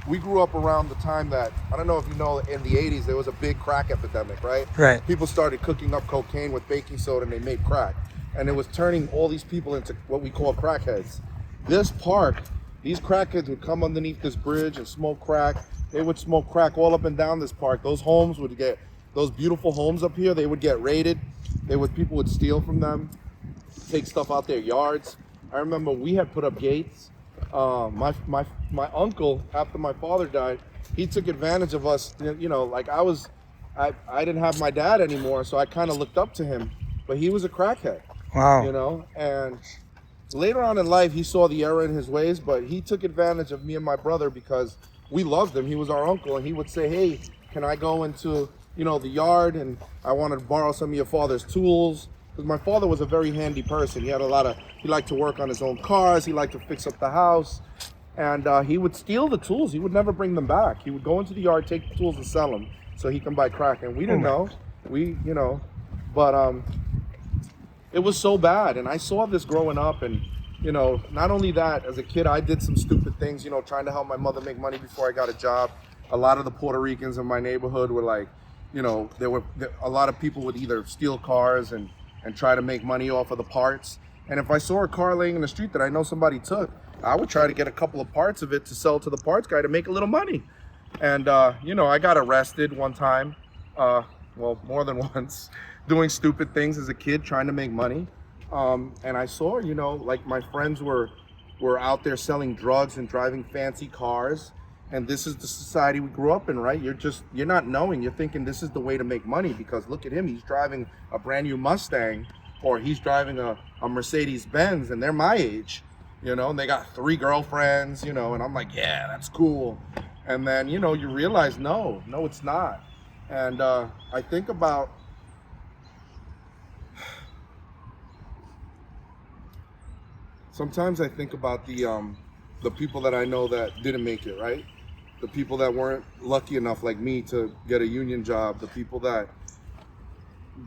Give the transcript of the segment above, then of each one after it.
we grew up around the time that, I don't know if you know, in the 80s, there was a big crack epidemic, right? Right. People started cooking up cocaine with baking soda and they made crack. And it was turning all these people into what we call crackheads. This park, these crackheads would come underneath this bridge and smoke crack. They would smoke crack all up and down this park. Those homes would get, those beautiful homes up here, they would get raided. People would steal from them, take stuff out their yards. I remember we had put up gates. My uncle, after my father died, he took advantage of us. You know, like I didn't have my dad anymore, so I kind of looked up to him. But he was a crackhead. Wow. You know, and later on in life, he saw the error in his ways, but he took advantage of me and my brother because we loved him. He was our uncle, and he would say, "Hey, can I go into, you know, the yard, and I want to borrow some of your father's tools?" Because my father was a very handy person. He liked to work on his own cars. He liked to fix up the house. And he would steal the tools. He would never bring them back. He would go into the yard, take the tools and sell them so he can buy crack. And we didn't know. But it was so bad. And I saw this growing up. And, you know, not only that, as a kid, I did some stupid things, you know, trying to help my mother make money before I got a job. A lot of the Puerto Ricans in my neighborhood were like, you know, a lot of people would either steal cars and try to make money off of the parts. And if I saw a car laying in the street that I know somebody took, I would try to get a couple of parts of it to sell to the parts guy to make a little money. And, you know, I got arrested one time, well, more than once, doing stupid things as a kid, trying to make money. And I saw, you know, like my friends were out there selling drugs and driving fancy cars. And this is the society we grew up in, right? You're not knowing, you're thinking this is the way to make money because look at him, he's driving a brand new Mustang or he's driving a Mercedes Benz and they're my age, you know, and they got 3 girlfriends, you know, and I'm like, yeah, that's cool. And then, you know, you realize, no, it's not. And I think about, sometimes I think about the people that I know that didn't make it, right? The people that weren't lucky enough like me to get a union job, the people that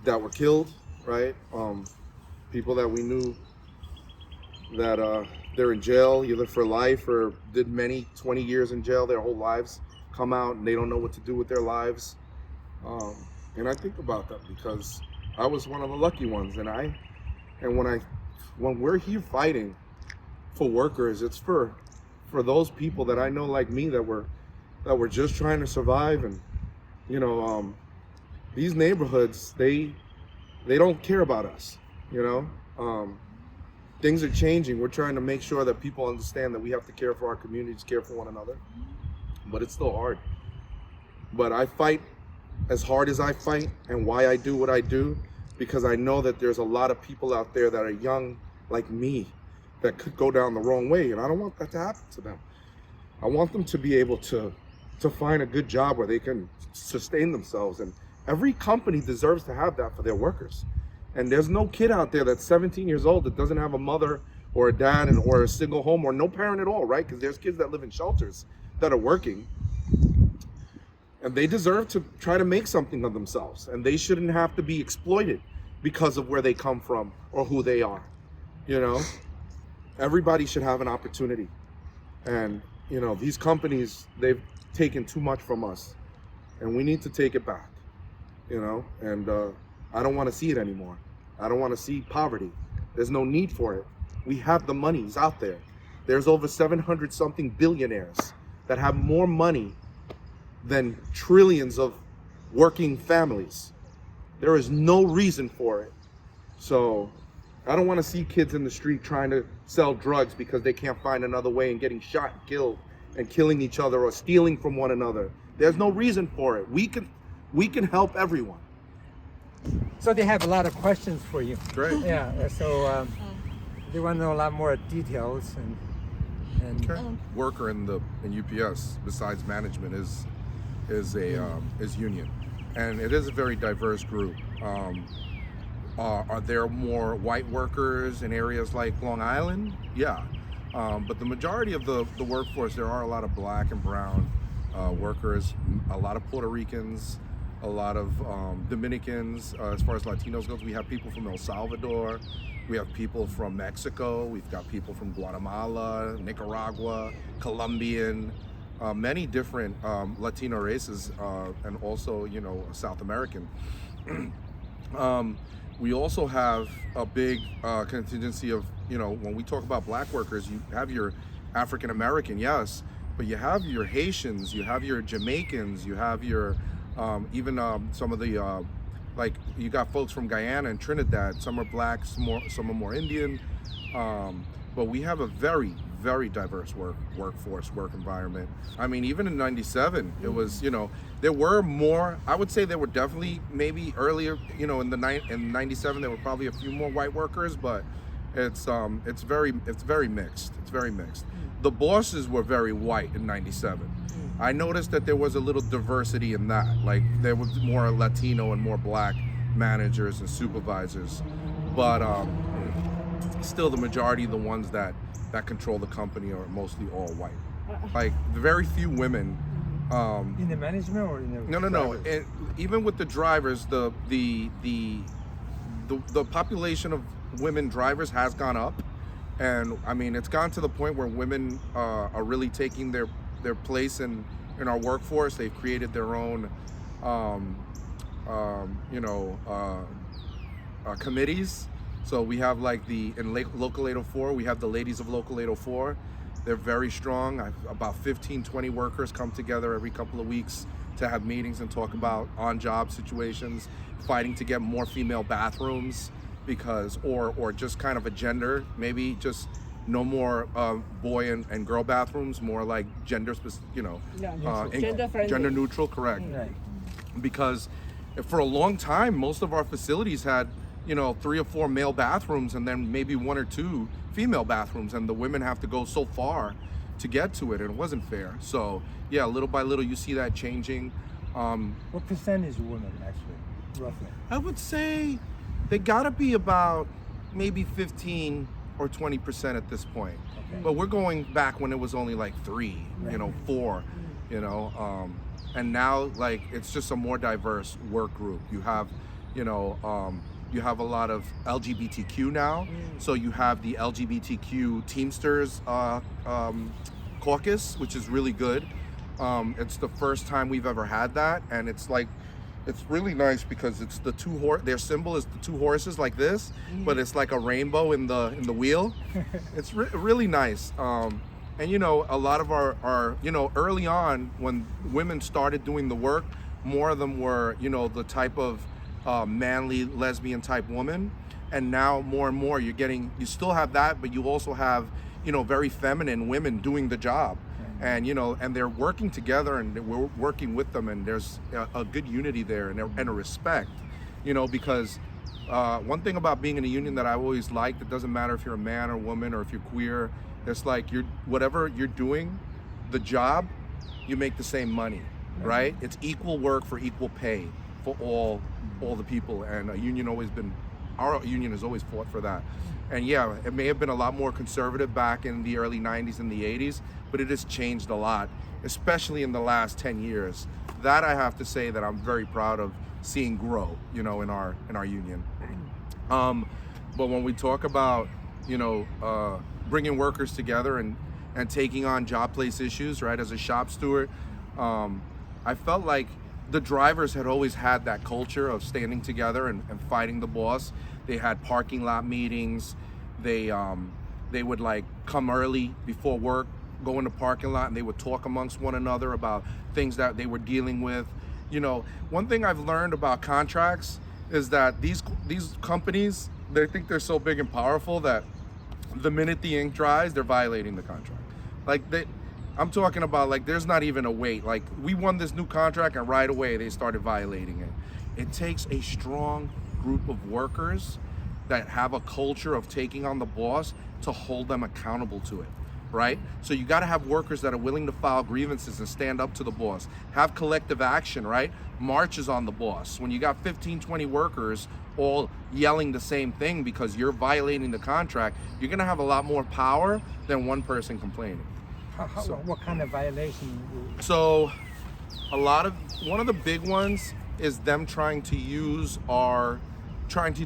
were killed, right? People that we knew that they're in jail either for life or did 20 years in jail their whole lives, come out and they don't know what to do with their lives. And I think about that because I was one of the lucky ones. And when we're here fighting for workers, it's for those people that I know like me that were just trying to survive. And you know, these neighborhoods, they don't care about us, you know. Things are changing. We're trying to make sure that people understand that we have to care for our communities, care for one another, but it's still hard. But I fight as hard as I fight, and why I do what I do, because I know that there's a lot of people out there that are young like me that could go down the wrong way, and I don't want that to happen to them. I want them to be able to find a good job where they can sustain themselves, and every company deserves to have that for their workers. And there's no kid out there that's 17 years old that doesn't have a mother or a dad or a single home or no parent at all, right? Because there's kids that live in shelters that are working, and they deserve to try to make something of themselves, and they shouldn't have to be exploited because of where they come from or who they are, you know? Everybody should have an opportunity. And, you know, these companies, they've taken too much from us, and we need to take it back, you know? And I don't want to see it anymore. I don't want to see poverty. There's no need for it. We have the monies out there. There's over 700 something billionaires that have more money than trillions of working families. There is no reason for it. So I don't want to see kids in the street trying to sell drugs because they can't find another way and getting shot and killed and killing each other or stealing from one another. There's no reason for it. We can help everyone. So they have a lot of questions for you. Great. Yeah. So they want to know a lot more details and. Worker in UPS besides management is union, and it is a very diverse group. Are there more white workers in areas like Long Island? Yeah, but the majority of the workforce, there are a lot of black and brown workers, a lot of Puerto Ricans, a lot of Dominicans. As far as Latinos goes, we have people from El Salvador, we have people from Mexico, we've got people from Guatemala, Nicaragua, Colombian, many different Latino races and also, South American. We also have a big contingency of, when we talk about black workers, you have your African American, yes, but you have your Haitians, you have your Jamaicans, you have your even some of the like you got folks from Guyana and Trinidad. Some are black, some are more Indian, but we have a very, very diverse workforce, work environment. I mean, even in '97, it was, there were more. I would say there were definitely maybe earlier, in '97 there were probably a few more white workers, but it's very mixed. It's very mixed. The bosses were very white in '97. I noticed that there was a little diversity in that. Like there was more Latino and more black managers and supervisors, but still the majority of the ones that control the company are mostly all white. Like very few women. In the management or in the No. drivers? Even with the drivers, the population of women drivers has gone up, and I mean it's gone to the point where women are really taking their place in our workforce. They've created their own committees. So we have like in Local 804, we have the ladies of Local 804. They're very strong. About 15-20 workers come together every couple of weeks to have meetings and talk about on-job situations, fighting to get more female bathrooms, because or just kind of a gender, maybe just no more boy and girl bathrooms, more like gender specific, Gender friendly. gender neutral, correct. Right. Because for a long time, most of our facilities had 3 or 4 male bathrooms and then maybe 1 or 2 female bathrooms, and the women have to go so far to get to it, and it wasn't fair. So yeah, little by little you see that changing. What percentage of women actually, roughly? I would say they gotta be about maybe 15 or 20% at this point. Okay. But we're going back when it was only like 3, Right. 4, and now like it's just a more diverse work group. You have, you have a lot of LGBTQ now. So you have the LGBTQ Teamsters caucus, which is really good. It's the first time we've ever had that, and it's really nice because it's the their symbol is the 2 horses like this, but it's like a rainbow in the wheel. It's really nice. And a lot of our early on when women started doing the work, more of them were the type of manly lesbian type woman, and now more and more you still have that, but you also have very feminine women doing the job. And and they're working together, and we're working with them, and there's a good unity there and a respect, because one thing about being in a union that I always liked, it doesn't matter if you're a man or woman or if you're queer, it's like whatever you're doing, the job, you make the same money, right? It's equal work for equal pay for all the people, and our union has always fought for that. And yeah, it may have been a lot more conservative back in the early 90s and the 80s, but it has changed a lot, especially in the last 10 years. That I have to say that I'm very proud of seeing grow, in our union. But when we talk about, bringing workers together and taking on job place issues, right, as a shop steward, I felt like the drivers had always had that culture of standing together and fighting the boss. They had parking lot meetings. They would like come early before work, go in the parking lot, and they would talk amongst one another about things that they were dealing with. One thing I've learned about contracts is that these companies, they think they're so big and powerful that the minute the ink dries, they're violating the contract. I'm talking about like there's not even a wait. Like we won this new contract and right away they started violating it. It takes a strong group of workers that have a culture of taking on the boss to hold them accountable to it, right? So you got to have workers that are willing to file grievances and stand up to the boss, have collective action, right? Marches on the boss. When you got 15, 20 workers all yelling the same thing because you're violating the contract, you're gonna have a lot more power than one person complaining. What kind of violation? So one of the big ones is them trying to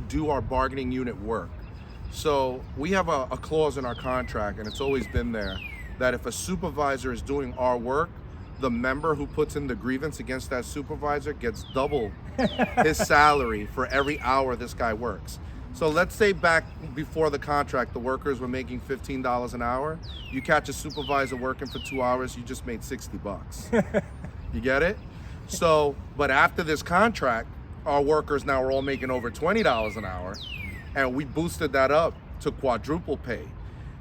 do our bargaining unit work. So we have a clause in our contract, and it's always been there, that if a supervisor is doing our work, the member who puts in the grievance against that supervisor gets double his salary for every hour this guy works. So let's say back before the contract, the workers were making $15 an hour. You catch a supervisor working for 2 hours, you just made $60. You get it? So, but after this contract, our workers now are all making over $20 an hour, and we boosted that up to quadruple pay.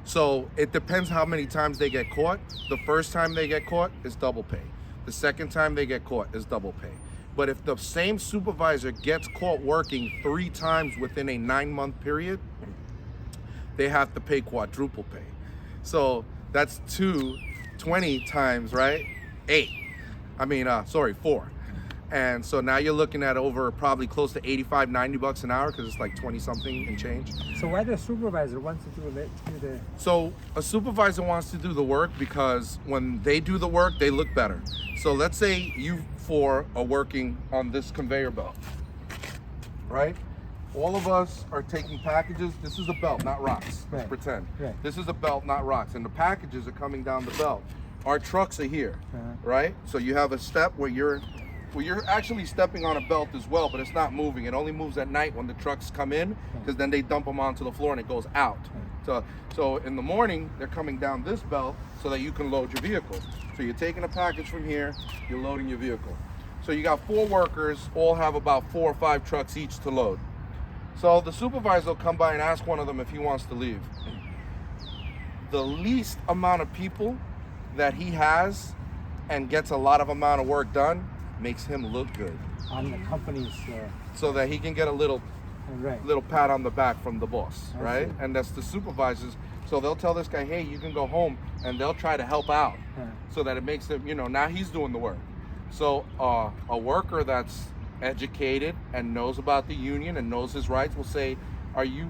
So it depends how many times they get caught. The first time they get caught is double pay. The second time they get caught is double pay. But if the same supervisor gets caught working 3 times within a 9-month period, they have to pay quadruple pay. So that's 20 times, right? 4. And so now you're looking at over probably close to $85-$90 an hour, because it's like 20 something and change. So why the supervisor wants to do the? So a supervisor wants to do the work because when they do the work, they look better. So let's say you four are working on this conveyor belt, right? All of us are taking packages. This is a belt, not rocks. Let's pretend. Right. This is a belt, not rocks. And the packages are coming down the belt. Our trucks are here, right? So you have a step where you're actually stepping on a belt as well, but it's not moving. It only moves at night when the trucks come in, because then they dump them onto the floor and it goes out. So in the morning, they're coming down this belt so that you can load your vehicle. So you're taking a package from here, you're loading your vehicle. So you got 4 workers, all have about 4 or 5 trucks each to load. So the supervisor will come by and ask one of them if he wants to leave. The least amount of people that he has and gets a lot of amount of work done makes him look good, On the company's. so that he can get a little pat on the back from the boss, I right? see. And that's the supervisors. So they'll tell this guy, hey, you can go home, and they'll try to help out, so that it makes him, now he's doing the work. So a worker that's educated and knows about the union and knows his rights will say, are you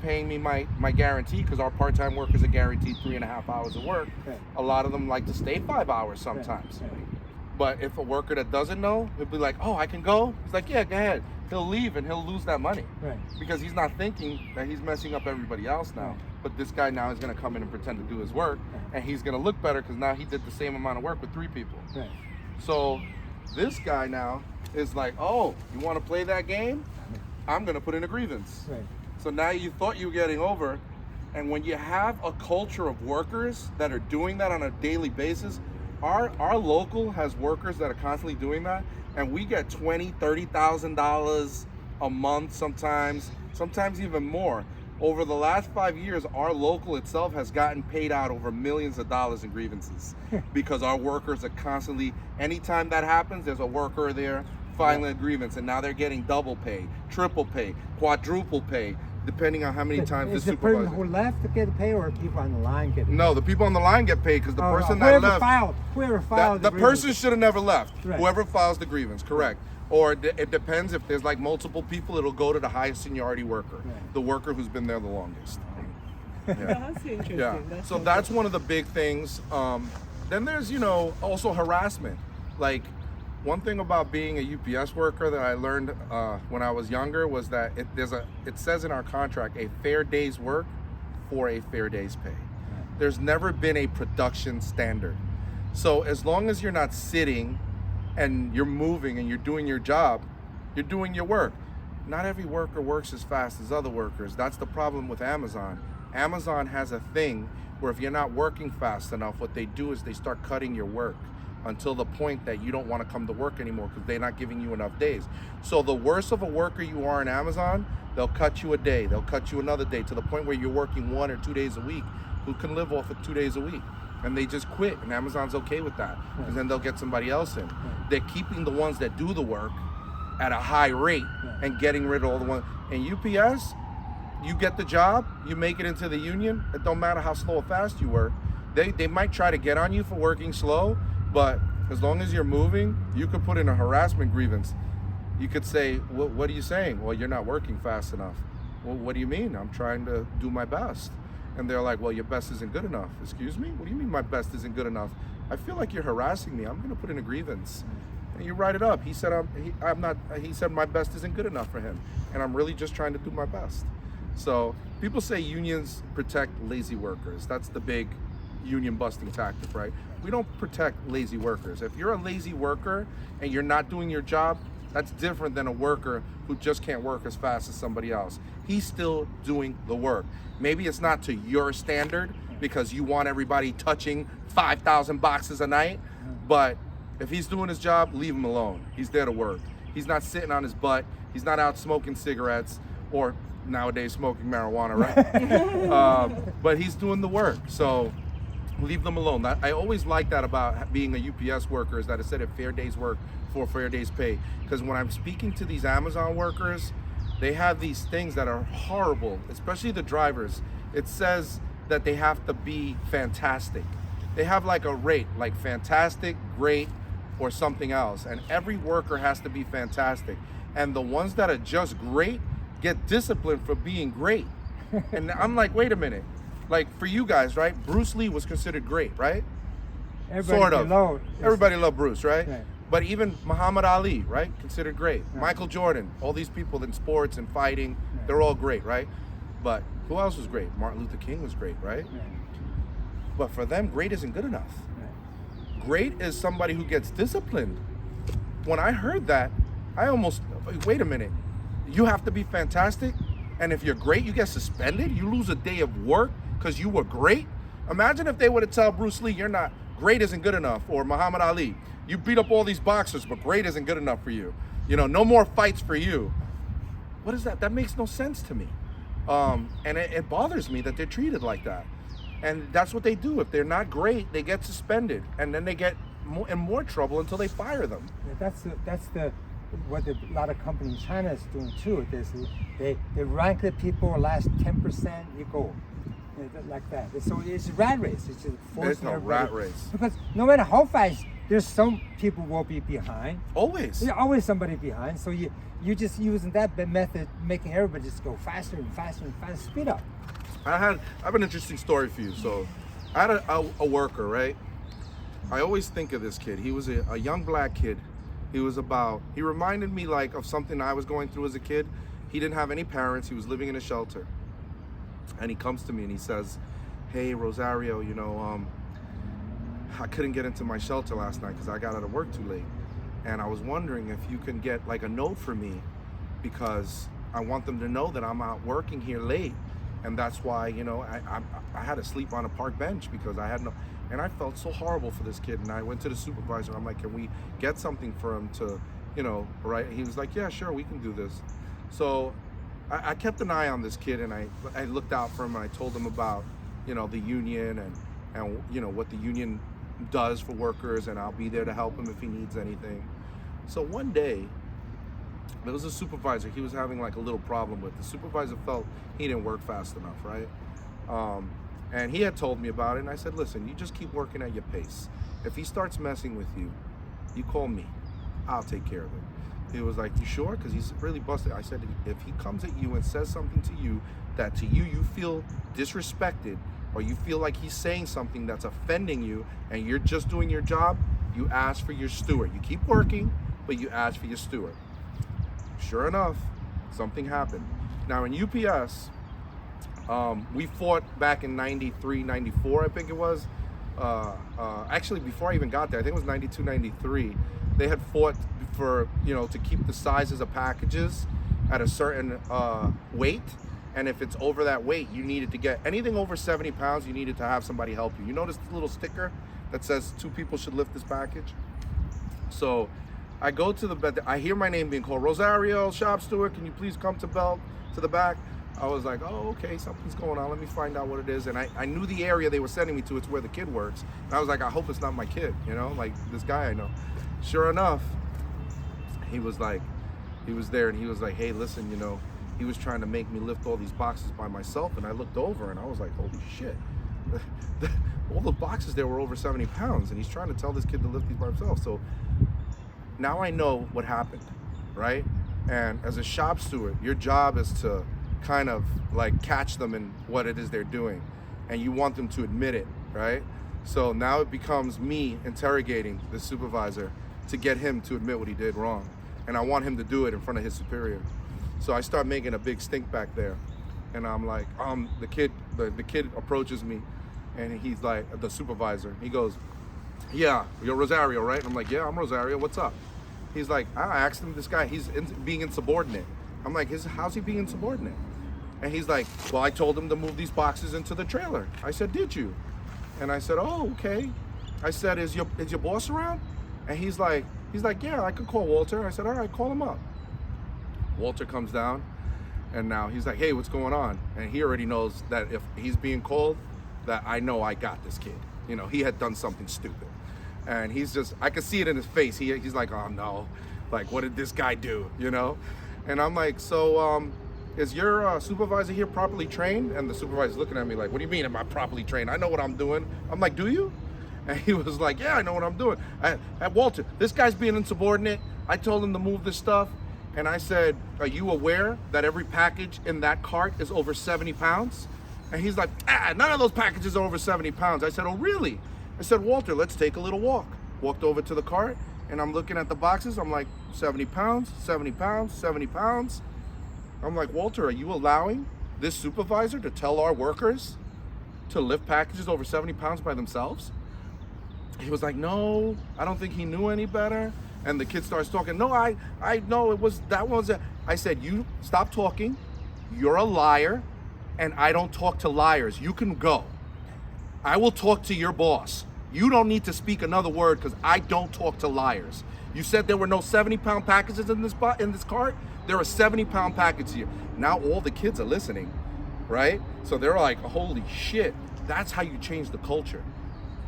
paying me my guarantee? Because our part-time workers are guaranteed 3.5 hours of work. A lot of them like to stay 5 hours sometimes. But if a worker that doesn't know, he'll be like, oh, I can go? He's like, yeah, go ahead. He'll leave and he'll lose that money. Because he's not thinking that he's messing up everybody else now. But this guy now is going to come in and pretend to do his work, and he's going to look better because now he did the same amount of work with 3 people. So this guy now is like, oh, you want to play that game? I'm going to put in a grievance. So now you thought you were getting over, and when you have a culture of workers that are doing that on a daily basis, our local has workers that are constantly doing that, and we get $20,000-$30,000 a month sometimes even more. Over the last 5 years, our local itself has gotten paid out over millions of dollars in grievances because our workers are constantly, anytime that happens, there's a worker there filing a grievance, and now they're getting double pay, triple pay, quadruple pay, depending on how many times Is the the supervisor. person who left get paid, or people on the line get paid? No, the people on the line get paid because the person that left. Whoever filed The person should have never left. Right. Whoever files the grievance, correct. Or it depends, if there's like multiple people, it'll go to the highest seniority worker, the worker who's been there the longest. That's interesting. Yeah. So that's one of the big things. Then there's, also harassment. Like, one thing about being a UPS worker that I learned when I was younger was that it says in our contract, a fair day's work for a fair day's pay. There's never been a production standard. So as long as you're not sitting and you're moving and you're doing your job, you're doing your work. Not every worker works as fast as other workers. That's the problem with Amazon. Amazon has a thing where if you're not working fast enough, what they do is they start cutting your work until the point that you don't want to come to work anymore because they're not giving you enough days. So the worse of a worker you are in Amazon, they'll cut you a day, they'll cut you another day, to the point where you're working 1 or 2 days a week. Who can live off of 2 days a week? And they just quit, and Amazon's okay with that, because then they'll get somebody else in. They're keeping the ones that do the work at a high rate and getting rid of all the ones. And UPS, you get the job, you make it into the union, it don't matter how slow or fast you work. They might try to get on you for working slow, but as long as you're moving, you could put in a harassment grievance. You could say, what are you saying? Well, you're not working fast enough. Well, what do you mean? I'm trying to do my best. And they're like, well, your best isn't good enough. Excuse me? What do you mean my best isn't good enough? I feel like you're harassing me. I'm going to put in a grievance. And you write it up. He said he said my best isn't good enough for him, and I'm really just trying to do my best. So people say unions protect lazy workers. That's the big union busting tactic, right? We don't protect lazy workers. If you're a lazy worker and you're not doing your job, that's different than a worker who just can't work as fast as somebody else. He's still doing the work. Maybe it's not to your standard because you want everybody touching 5,000 boxes a night, but if he's doing his job, leave him alone. He's there to work. He's not sitting on his butt. He's not out smoking cigarettes or nowadays smoking marijuana, right? But he's doing the work. So leave them alone. I always like that about being a UPS worker, is that it said a fair day's work for a fair day's pay. Because when I'm speaking to these Amazon workers, they have these things that are horrible, especially the drivers. It says that they have to be fantastic. They have like a rate, like fantastic, great, or something else. And every worker has to be fantastic. And the ones that are just great get disciplined for being great. And I'm like, wait a minute. Like for you guys, right? Bruce Lee was considered great, right? Everybody Sort of. below is- Everybody loved Bruce, right? Right. But even Muhammad Ali, right? Considered great. Michael Jordan, all these people in sports and fighting, they're all great, right? But who else was great? Martin Luther King was great, right? But for them, great isn't good enough. Great is somebody who gets disciplined. When I heard that, I almost, wait a minute. You have to be fantastic, and if you're great, you get suspended? You lose a day of work because you were great? Imagine if they would have told Bruce Lee, you're not, great isn't good enough, or Muhammad Ali, you beat up all these boxers, but great isn't good enough for you. You know, no more fights for you. What is that? That makes no sense to me. And it bothers me that they're treated like that. And that's what they do. If they're not great, they get suspended, and then they get in more trouble until they fire them. Yeah, that's what a lot of companies in China is doing too. They rank the people last 10%, you go. Like that. So it's a rat race. It's just forcing It's a everybody. rat race. Because no matter how fast, there's some people will be behind. Always. There's always somebody behind. So you just using that method, making everybody just go faster and faster and faster, speed up. I have an interesting story for you. So I had a worker, right? I always think of this kid. He was a young black kid. He reminded me like of something I was going through as a kid. He didn't have any parents. He was living in a shelter. And he comes to me and he says, hey, Rosario, you know, I couldn't get into my shelter last night because I got out of work too late. And I was wondering if you can get like a note for me, because I want them to know that I'm out working here late. And that's why, you know, I had to sleep on a park bench because I had no, and I felt so horrible for this kid. And I went to the supervisor. I'm like, can we get something for him to, you know, right? He was like, yeah, sure, we can do this. So I kept an eye on this kid, and I looked out for him, and I told him about, you know, the union and you know, what the union does for workers, and I'll be there to help him if he needs anything. So one day, there was a supervisor he was having like a little problem with. The supervisor felt he didn't work fast enough, right? And he had told me about it, and I said, listen, you just keep working at your pace. If he starts messing with you, you call me. I'll take care of it. He was like, you sure? Because he's really busted. I said, if he comes at you and says something to you that to you feel disrespected, or you feel like he's saying something that's offending you and you're just doing your job, you ask for your steward. You keep working, but you ask for your steward. Sure enough, something happened. Now in UPS, we fought back in 93, 94, I think it was. Actually, before I even got there, I think it was 92, 93. They had fought for, you know, to keep the sizes of packages at a certain weight. And if it's over that weight, you needed to get anything over 70 pounds, you needed to have somebody help you. You notice the little sticker that says 2 people should lift this package? So I go to the bed, I hear my name being called, Rosario, shop steward, can you please come to the back? I was like, oh, okay, something's going on. Let me find out what it is. And I knew the area they were sending me to. It's where the kid works. And I was like, I hope it's not my kid, you know, like this guy I know. Sure enough, he was there, and he was like, hey, listen, you know, he was trying to make me lift all these boxes by myself. And I looked over and I was like, holy shit. All the boxes there were over 70 pounds, and he's trying to tell this kid to lift these by himself. So now I know what happened, right? And as a shop steward, your job is to kind of like catch them in what it is they're doing, and you want them to admit it, right? So now it becomes me interrogating the supervisor to get him to admit what he did wrong, and I want him to do it in front of his superior. So I start making a big stink back there, and I'm like, the kid approaches me, And he's like, the supervisor, he goes, yeah, you're Rosario, right? And I'm like, yeah, I'm Rosario, what's up? He's like, I asked him, this guy, he's being insubordinate. I'm like, how's he being insubordinate? And he's like, well, I told him to move these boxes into the trailer. I said, did you? And I said, oh, okay. I said, is your boss around? And he's like, yeah, I could call Walter. I said, all right, call him up. Walter comes down, and now he's like, hey, what's going on? And he already knows that if he's being called, that I know I got this kid. You know, he had done something stupid. And he's just, I could see it in his face. He's like, oh no, like, what did this guy do, you know? And I'm like, so is your supervisor here properly trained? And the supervisor's looking at me like, what do you mean am I properly trained? I know what I'm doing. I'm like, do you? And he was like, yeah, I know what I'm doing. Walter, this guy's being insubordinate. I told him to move this stuff. And I said, are you aware that every package in that cart is over 70 pounds? And he's like, none of those packages are over 70 pounds. I said, oh, really? I said, Walter, let's take a little walk. Walked over to the cart, and I'm looking at the boxes. I'm like, 70 pounds, 70 pounds, 70 pounds. I'm like, Walter, are you allowing this supervisor to tell our workers to lift packages over 70 pounds by themselves? He was like, no, I don't think he knew any better. And the kid starts talking, no, I know that was I said, you stop talking. You're a liar, and I don't talk to liars. You can go. I will talk to your boss. You don't need to speak another word because I don't talk to liars. You said there were no 70-pound packages in this cart. There are 70-pound packages here. Now all the kids are listening, right? So they're like, holy shit. That's how you change the culture.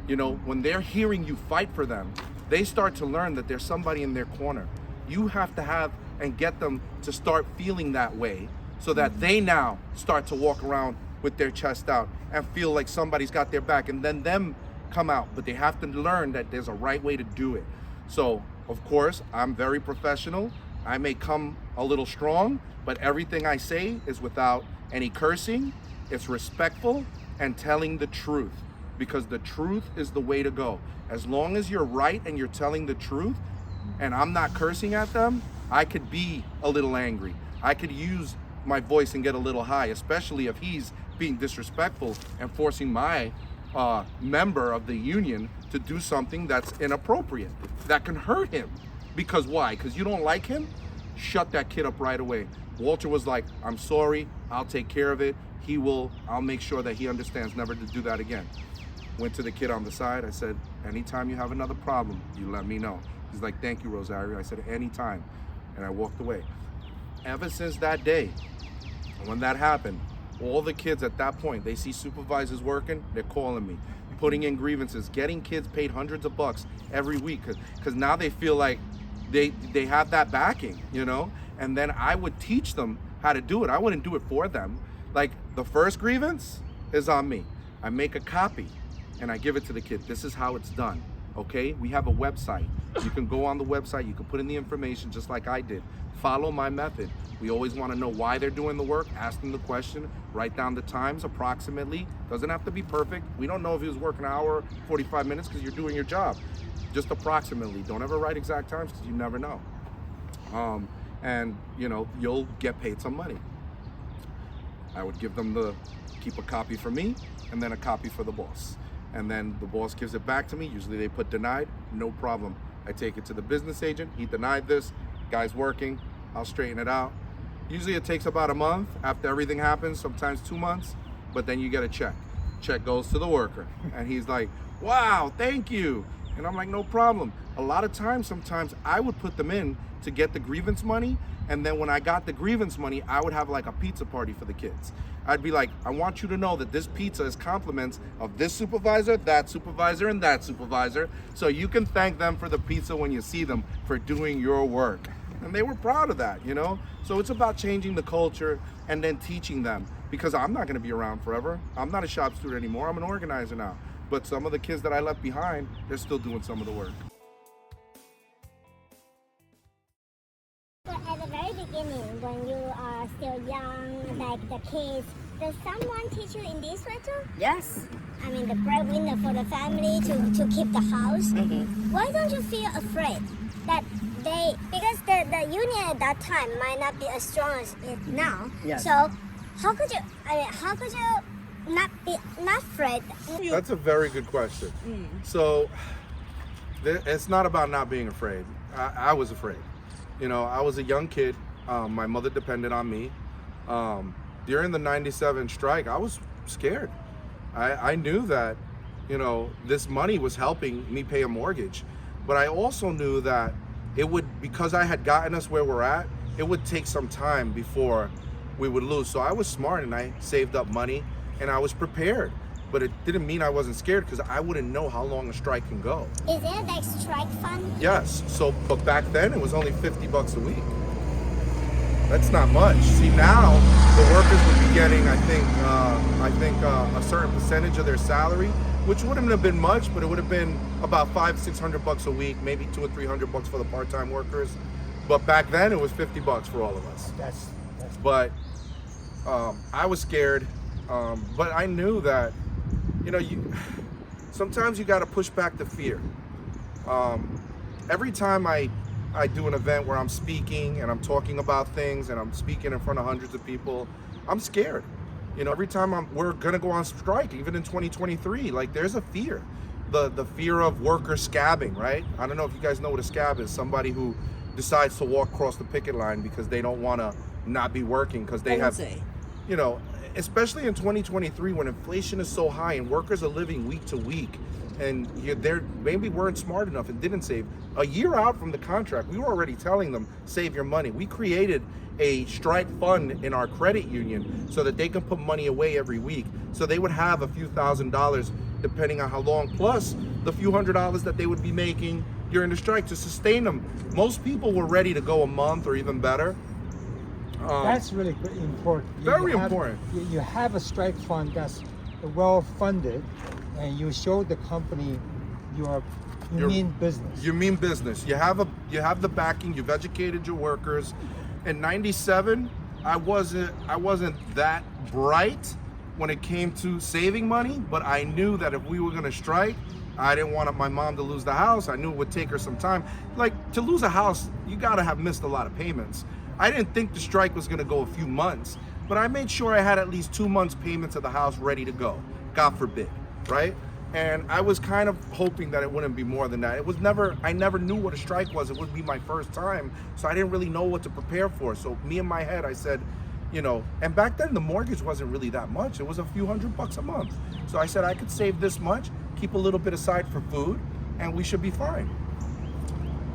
You know, when they're hearing you fight for them, they start to learn that there's somebody in their corner. You have to have and get them to start feeling that way so that they now start to walk around with their chest out and feel like somebody's got their back, and then them come out. But they have to learn that there's a right way to do it. So, of course, I'm very professional. I may come a little strong, but everything I say is without any cursing. It's respectful and telling the truth, because the truth is the way to go. As long as you're right and you're telling the truth and I'm not cursing at them, I could be a little angry. I could use my voice and get a little high, especially if he's being disrespectful and forcing my member of the union to do something that's inappropriate, that can hurt him. Because why? Because you don't like him? Shut that kid up right away. Walter was like, I'm sorry, I'll take care of it. I'll make sure that he understands never to do that again. Went to the kid on the side. I said, anytime you have another problem, you let me know. He's like, thank you, Rosario. I said, anytime. And I walked away. Ever since that day, when that happened, all the kids at that point, they see supervisors working, they're calling me, putting in grievances, getting kids paid hundreds of bucks every week, because now they feel like they have that backing, you know? And then I would teach them how to do it. I wouldn't do it for them. Like, the first grievance is on me. I make a copy and I give it to the kid. This is how it's done, okay? We have a website. You can go on the website, you can put in the information just like I did. Follow my method. We always want to know why they're doing the work. Ask them the question, write down the times approximately. Doesn't have to be perfect. We don't know if he was working an hour, 45 minutes, because you're doing your job. Just approximately. Don't ever write exact times because you never know. And you know, you'll get paid some money. I would give them keep a copy for me and then a copy for the boss. And then the boss gives it back to me. Usually they put denied, no problem. I take it to the business agent. He denied this, guy's working, I'll straighten it out. Usually it takes about a month after everything happens, sometimes 2 months, but then you get a check. Check goes to the worker and he's like, wow, thank you. And I'm like, no problem. A lot of times, sometimes I would put them in to get the grievance money. And then when I got the grievance money, I would have like a pizza party for the kids. I'd be like, I want you to know that this pizza is compliments of this supervisor, that supervisor, and that supervisor. So you can thank them for the pizza when you see them for doing your work. And they were proud of that, you know? So it's about changing the culture and then teaching them, because I'm not gonna be around forever. I'm not a shop steward anymore, I'm an organizer now. But some of the kids that I left behind, they're still doing some of the work. So at the very beginning, when you are still young, like the kids, does someone teach you in this way too? Yes. I mean, the breadwinner for the family to keep the house. Mm-hmm. Why don't you feel afraid that because the union at that time might not be as strong as it now. Yes. So how could you not afraid? That's a very good question. So it's not about not being afraid. I was afraid. You know, I was a young kid. My mother depended on me. During the 97 strike, I was scared. I knew that, you know, this money was helping me pay a mortgage. But I also knew that it would, because I had gotten us where we're at, it would take some time before we would lose. So I was smart and I saved up money and I was prepared. But it didn't mean I wasn't scared because I wouldn't know how long a strike can go. Is there like strike fund? Yes. So, but back then it was only $50 a week. That's not much. See, now the workers would be getting, I think, a certain percentage of their salary, which wouldn't have been much, but it would have been about $500-600 a week, maybe $200 or $300 for the part-time workers. But back then it was $50 for all of us. That's But I was scared, but I knew that, you know, sometimes you got to push back the fear. Every time I do an event where I'm speaking and I'm talking about things and I'm speaking in front of hundreds of people, I'm scared. You know, every time we're gonna go on strike, even in 2023, like there's a fear. The fear of workers scabbing, right? I don't know if you guys know what a scab is. Somebody who decides to walk across the picket line because they don't want to not be working because they have, you know, especially in 2023 when inflation is so high and workers are living week to week and maybe weren't smart enough and didn't save. A year out from the contract, we were already telling them, save your money. We created a strike fund in our credit union so that they can put money away every week. So they would have a few $1,000s depending on how long, plus the few $100s that they would be making during the strike to sustain them. Most people were ready to go a month or even better. That's really important. Very important. You have a strike fund that's well funded, and you show the company you mean business. You mean business. You have the backing. You've educated your workers. In '97, I wasn't that bright when it came to saving money, but I knew that if we were going to strike, I didn't want my mom to lose the house. I knew it would take her some time. Like, to lose a house, you got to have missed a lot of payments. I didn't think the strike was going to go a few months, but I made sure I had at least 2 months payments of the house ready to go. God forbid, right? And I was kind of hoping that it wouldn't be more than that. I never knew what a strike was. It would be my first time, so I didn't really know what to prepare for. So me in my head, I said, you know, and back then the mortgage wasn't really that much. It was a few $100 a month. So I said I could save this much, keep a little bit aside for food, and we should be fine.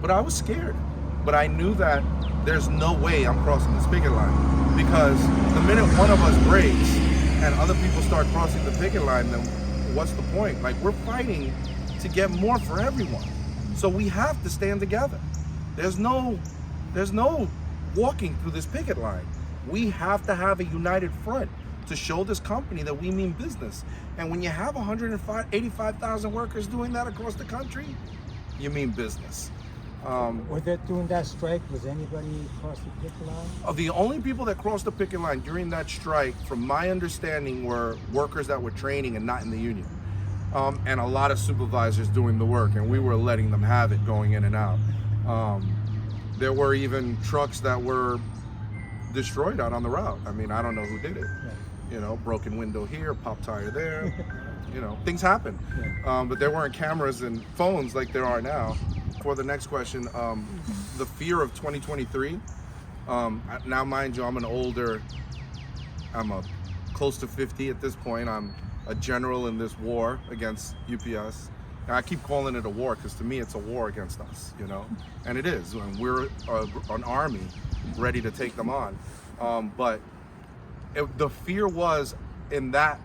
But I was scared. But I knew that there's no way I'm crossing this picket line, because the minute one of us breaks and other people start crossing the picket line, then what's the point? Like, we're fighting to get more for everyone. So we have to stand together. There's no walking through this picket line. We have to have a united front to show this company that we mean business. And when you have 185,000 workers doing that across the country, you mean business. Was that during that strike? Was anybody across the picket line? The only people that crossed the picket line during that strike, from my understanding, were workers that were training and not in the union. And a lot of supervisors doing the work, and we were letting them have it going in and out. There were even trucks that were destroyed out on the route. I mean, I don't know who did it. Yeah. You know, broken window here, pop tire there. You know, things happen. Yeah. But there weren't cameras and phones like there are now. For the next question, the fear of 2023. Now, mind you, I'm close to 50 at this point. I'm a general in this war against UPS. And I keep calling it a war because to me it's a war against us, you know, and it is. And we're an army ready to take them on. But the fear was in that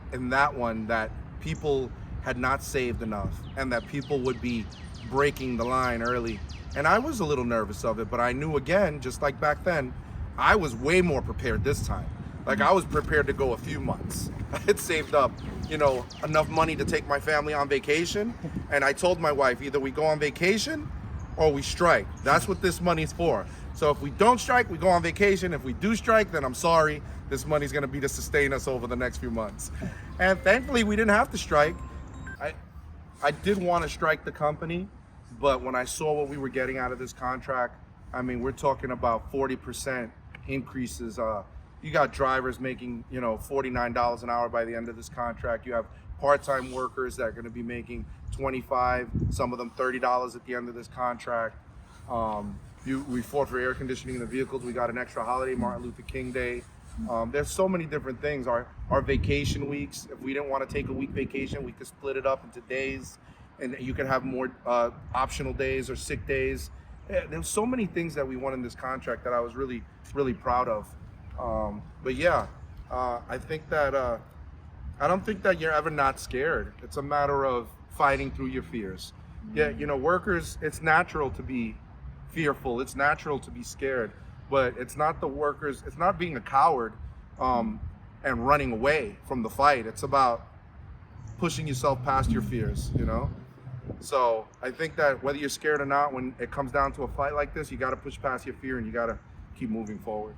one that people had not saved enough and that people would be breaking the line early. And I was a little nervous of it, but I knew, again, just like back then, I was way more prepared this time. Like, I was prepared to go a few months. I had saved up, you know, enough money to take my family on vacation. And I told my wife, either we go on vacation or we strike. That's what this money's for. So if we don't strike, we go on vacation. If we do strike, then I'm sorry. This money's gonna be to sustain us over the next few months. And thankfully, we didn't have to strike. I did want to strike the company, but when I saw what we were getting out of this contract, I mean, we're talking about 40% increases you got drivers making, you know, $49 an hour by the end of this contract. You have part-time workers that are going to be making $25, some of them $30 at the end of this contract. We fought for air conditioning in the vehicles. We got an extra holiday, Martin Luther King Day. There's so many different things. Our vacation weeks, if we didn't want to take a week vacation, we could split it up into days, and you could have more optional days or sick days. There's so many things that we won in this contract that I was really, really proud of. But yeah, I think that I don't think that you're ever not scared. It's a matter of fighting through your fears. Yeah, you know, workers, it's natural to be fearful. It's natural to be scared, but it's not the workers, it's not being a coward and running away from the fight. It's about pushing yourself past your fears, you know? So I think that whether you're scared or not, when it comes down to a fight like this, you got to push past your fear and you got to keep moving forward.